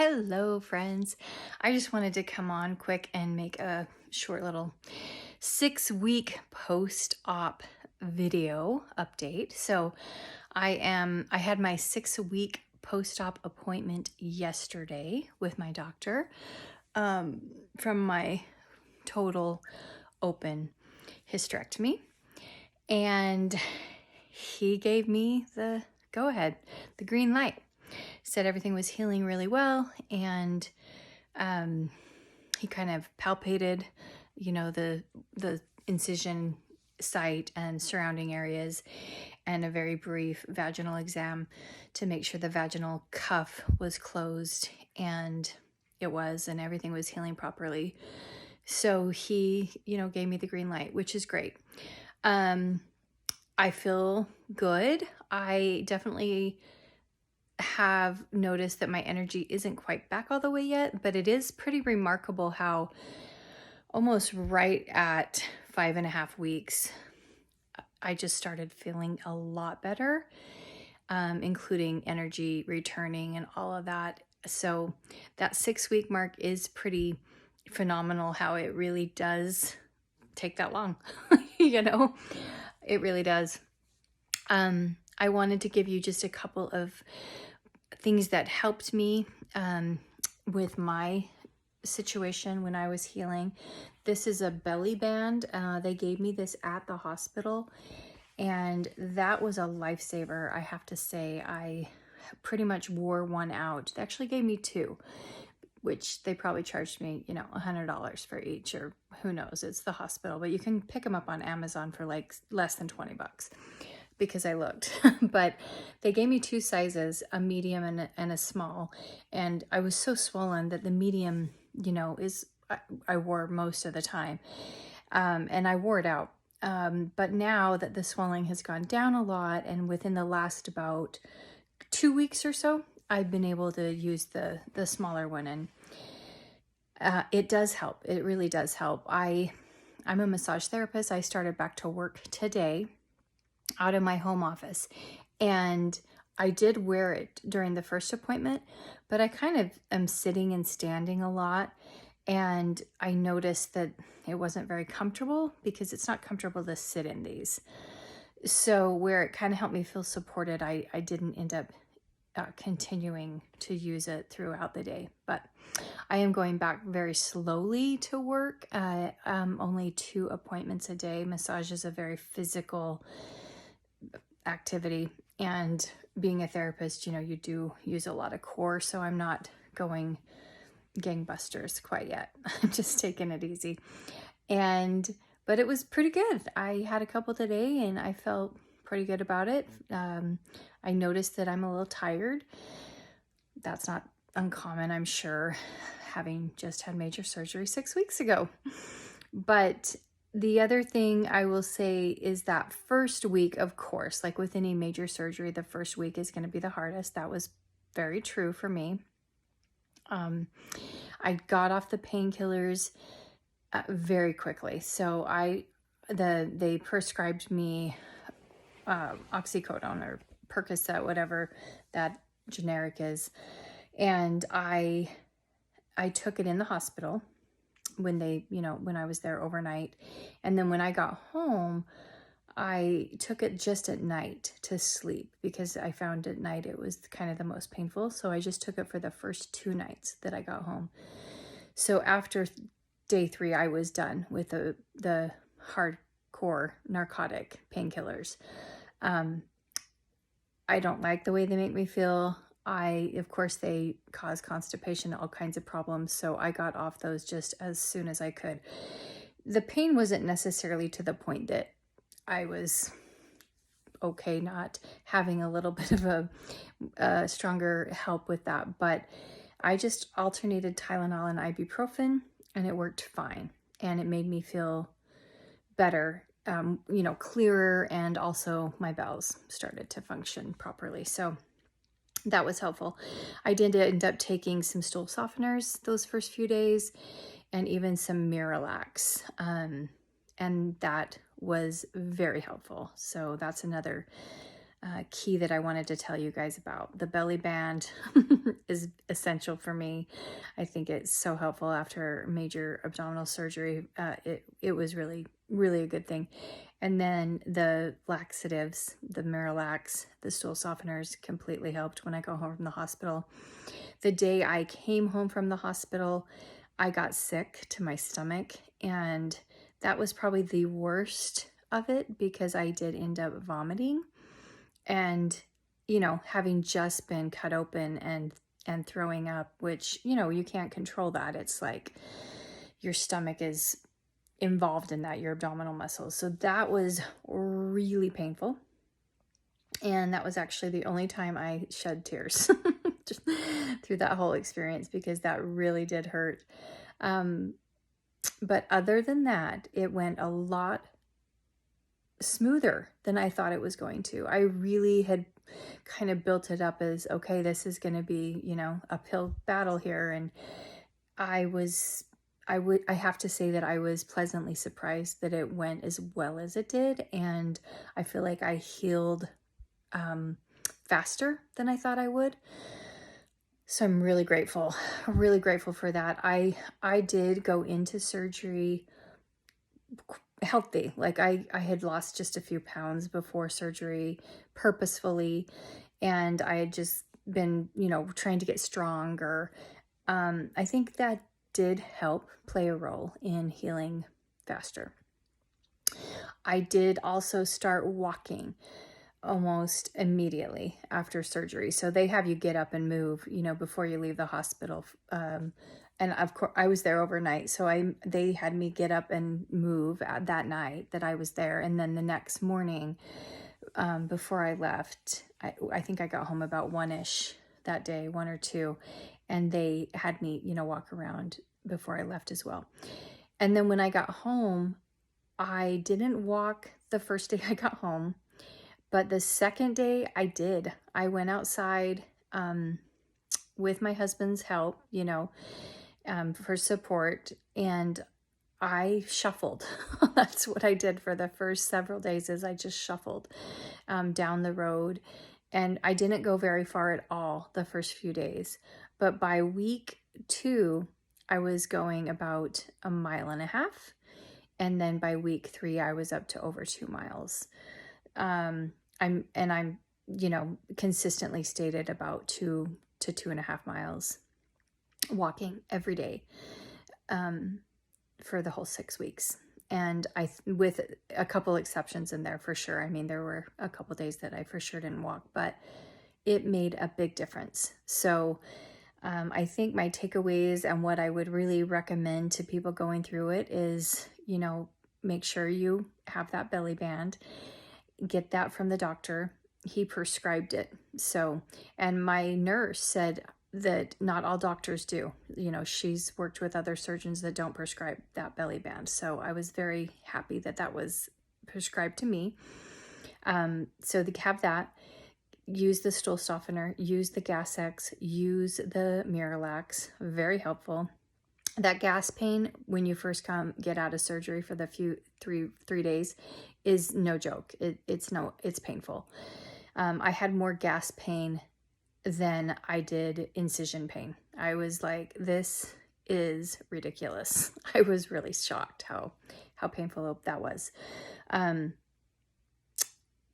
Hello, friends. I just wanted to come on quick and make a short little 6-week post-op video update. So I had my 6-week post-op appointment yesterday with my doctor from my total open hysterectomy. And he gave me the go-ahead, the green light. Said everything was healing really well, and he kind of palpated, the incision site and surrounding areas, and a very brief vaginal exam to make sure the vaginal cuff was closed, and it was, and everything was healing properly. So he, gave me the green light, which is great. I feel good. I definitely have noticed that my energy isn't quite back all the way yet, but it is pretty remarkable how almost right at 5.5 weeks, I just started feeling a lot better, including energy returning and all of that. So that 6-week mark is pretty phenomenal, how it really does take that long. It really does. I wanted to give you just a couple of things that helped me with my situation when I was healing. This is a belly band. They gave me this at the hospital, and that was a lifesaver. I have to say, I pretty much wore one out. They actually gave me two, which they probably charged me, $100 for each, or who knows, it's the hospital, but you can pick them up on Amazon for like less than 20 bucks. Because I looked, but they gave me two sizes, a medium and a small, and I was so swollen that the medium, I wore most of the time, and I wore it out. But now that the swelling has gone down a lot, and within the last about 2 weeks or so, I've been able to use the smaller one, and it does help. It really does help. I'm a massage therapist. I started back to work today out of my home office, and I did wear it during the first appointment, but I kind of am sitting and standing a lot, and I noticed that it wasn't very comfortable because it's not comfortable to sit in these. So where it kind of helped me feel supported, I didn't end up continuing to use it throughout the day, but I am going back very slowly to work. Only 2 appointments a day. Massage is a very physical activity, and being a therapist, you do use a lot of core, so I'm not going gangbusters quite yet. I'm just taking it easy, but it was pretty good. I had a couple today, and I felt pretty good about it. I noticed that I'm a little tired. That's not uncommon, I'm sure, having just had major surgery 6 weeks ago. But the other thing I will say is that first week, of course, like with any major surgery, the first week is going to be the hardest. That was very true for me. I got off the painkillers very quickly. So they prescribed me oxycodone or Percocet, whatever that generic is, and I took it in the hospital when I was there overnight. And then when I got home, I took it just at night to sleep, because I found at night it was kind of the most painful. So I just took it for the first 2 nights that I got home. So after day 3, I was done with the hardcore narcotic painkillers. I don't like the way they make me feel. Of course, they cause constipation, all kinds of problems, so I got off those just as soon as I could. The pain wasn't necessarily to the point that I was okay not having a little bit of a stronger help with that, but I just alternated Tylenol and ibuprofen, and it worked fine, and it made me feel better, clearer, and also my bowels started to function properly. So that was helpful. I did end up taking some stool softeners those first few days, and even some miralax, and that was very helpful. So that's another key that I wanted to tell you guys about. The belly band is essential for me. I think it's so helpful after major abdominal surgery. It was really, really a good thing. And then the laxatives, the miralax, the stool softeners completely helped when I go home from the hospital. The day I came home from the hospital, I got sick to my stomach, and that was probably the worst of it because I did end up vomiting. And, you know, having just been cut open and throwing up, which, you know, you can't control that. It's like your stomach is involved in that, your abdominal muscles. So that was really painful. And that was actually the only time I shed tears just through that whole experience, because that really did hurt. But other than that, it went a lot smoother than I thought it was going to. I really had kind of built it up as, okay, this is going to be, you know, uphill battle here. And I have to say that I was pleasantly surprised that it went as well as it did. And I feel like I healed faster than I thought I would. So I'm really grateful for that. I did go into surgery healthy. Like I had lost just a few pounds before surgery purposefully, and I had just been, you know, trying to get stronger. I think that did help play a role in healing faster. I did also start walking almost immediately after surgery. So they have you get up and move, you know, before you leave the hospital. And of course I was there overnight. So they had me get up and move that night that I was there. And then the next morning, before I left, I think I got home about 1-ish that day, 1 or 2. And they had me, you know, walk around before I left as well. And then when I got home, I didn't walk the first day I got home. But the second day I did. I went outside with my husband's help, you know, for support, and I shuffled. That's what I did for the first several days, is I just shuffled down the road. And I didn't go very far at all the first few days. But by week 2, I was going about 1.5 miles. And then by week 3, I was up to over 2 miles. I'm, you know, consistently stated about 2 to 2.5 miles walking every day, for the whole 6 weeks. And with a couple exceptions in there for sure. I mean, there were a couple days that I for sure didn't walk, but it made a big difference. So, I think my takeaways and what I would really recommend to people going through it is, you know, make sure you have that belly band. Get that from the doctor. He prescribed it. So, and my nurse said that not all doctors do. You know, she's worked with other surgeons that don't prescribe that belly band. So I was very happy that that was prescribed to me. So they have that. Use the stool softener, use the Gas X, use the Miralax. Very helpful. That gas pain when you first get out of surgery for the three days is no joke. It's painful. I had more gas pain than I did incision pain. I was like, this is ridiculous. I was really shocked how painful that was.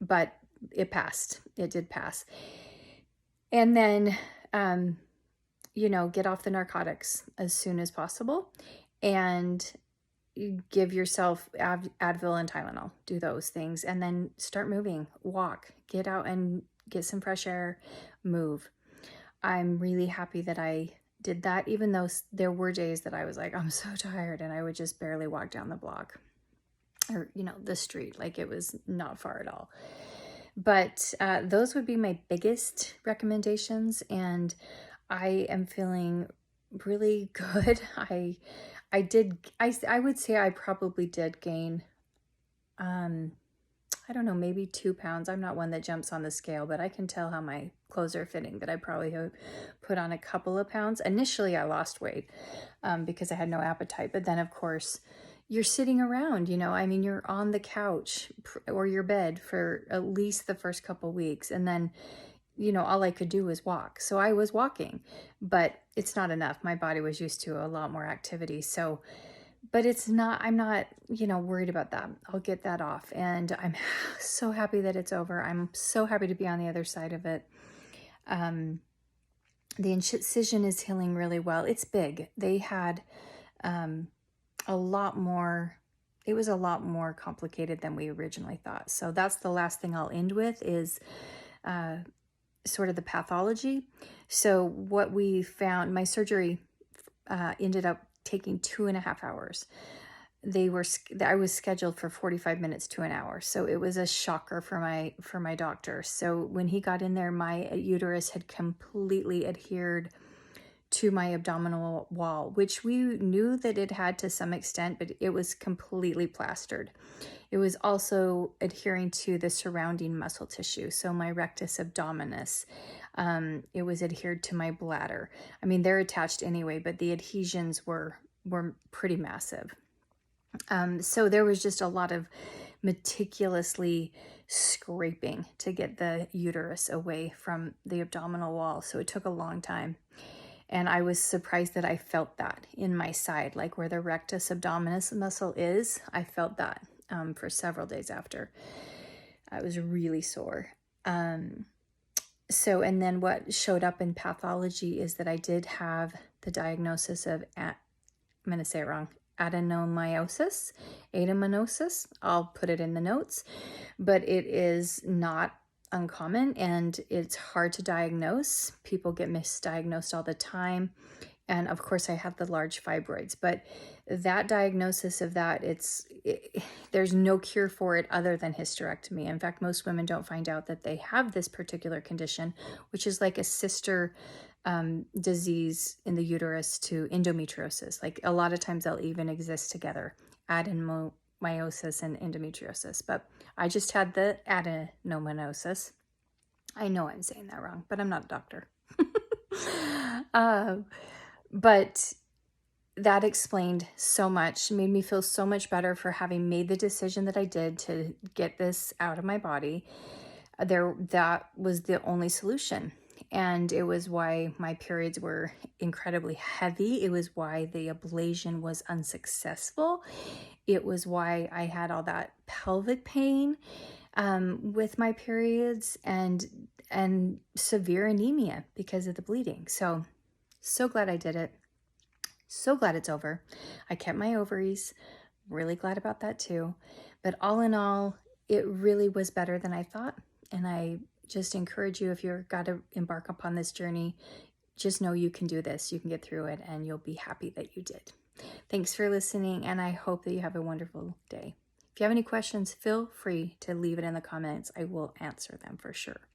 But it passed. It did pass. And then, you know, get off the narcotics as soon as possible, and give yourself Advil and Tylenol. Do those things, and then start moving. Walk, get out and get some fresh air, move. I'm really happy that I did that, even though there were days that I was like, I'm so tired, and I would just barely walk down the block, or, you know, the street. Like, it was not far at all. But those would be my biggest recommendations, and I am feeling really good. I would say I probably did gain, I don't know, maybe 2 pounds. I'm not one that jumps on the scale, but I can tell how my clothes are fitting that I probably have put on a couple of pounds. Initially, I lost weight because I had no appetite. But then, of course, you're sitting around, I mean, you're on the couch or your bed for at least the first couple weeks. And then, all I could do was walk. So I was walking, but it's not enough. My body was used to a lot more activity. So, but I'm not, worried about that. I'll get that off. And I'm so happy that it's over. I'm so happy to be on the other side of it. The incision is healing really well. It's big. They had a lot more, it was a lot more complicated than we originally thought. So that's the last thing I'll end with is sort of the pathology. So what we found, my surgery ended up taking 2.5 hours. I was scheduled for 45 minutes to an hour. So it was a shocker for my doctor. So when he got in there, my uterus had completely adhered to my abdominal wall, which we knew that it had to some extent, but it was completely plastered. It was also adhering to the surrounding muscle tissue. So my rectus abdominis, it was adhered to my bladder. I mean, they're attached anyway, but the adhesions were pretty massive. So there was just a lot of meticulously scraping to get the uterus away from the abdominal wall. So it took a long time. And I was surprised that I felt that in my side, like where the rectus abdominis muscle is. I felt that for several days after. I was really sore. And then what showed up in pathology is that I did have the diagnosis of, I'm going to say it wrong, adenomyosis. I'll put it in the notes, but it is not uncommon and it's hard to diagnose. People get misdiagnosed all the time. And of course I have the large fibroids, but that diagnosis of that, there's no cure for it other than hysterectomy. In fact, most women don't find out that they have this particular condition, which is like a sister disease in the uterus to endometriosis. Like a lot of times they'll even exist together, adenomyosis and endometriosis. But I just had the adenomyosis. I know I'm saying that wrong, but I'm not a doctor. But that explained so much, made me feel so much better for having made the decision that I did to get this out of my body. That was the only solution. And it was why my periods were incredibly heavy. It was why the ablation was unsuccessful. It was why I had all that pelvic pain with my periods and severe anemia because of the bleeding. So glad I did it. So glad it's over. I kept my ovaries. Really glad about that too. But all in all, it really was better than I thought. And I just encourage you, if you're got to embark upon this journey, just know you can do this. You can get through it and you'll be happy that you did. Thanks for listening, and I hope that you have a wonderful day. If you have any questions, feel free to leave it in the comments. I will answer them for sure.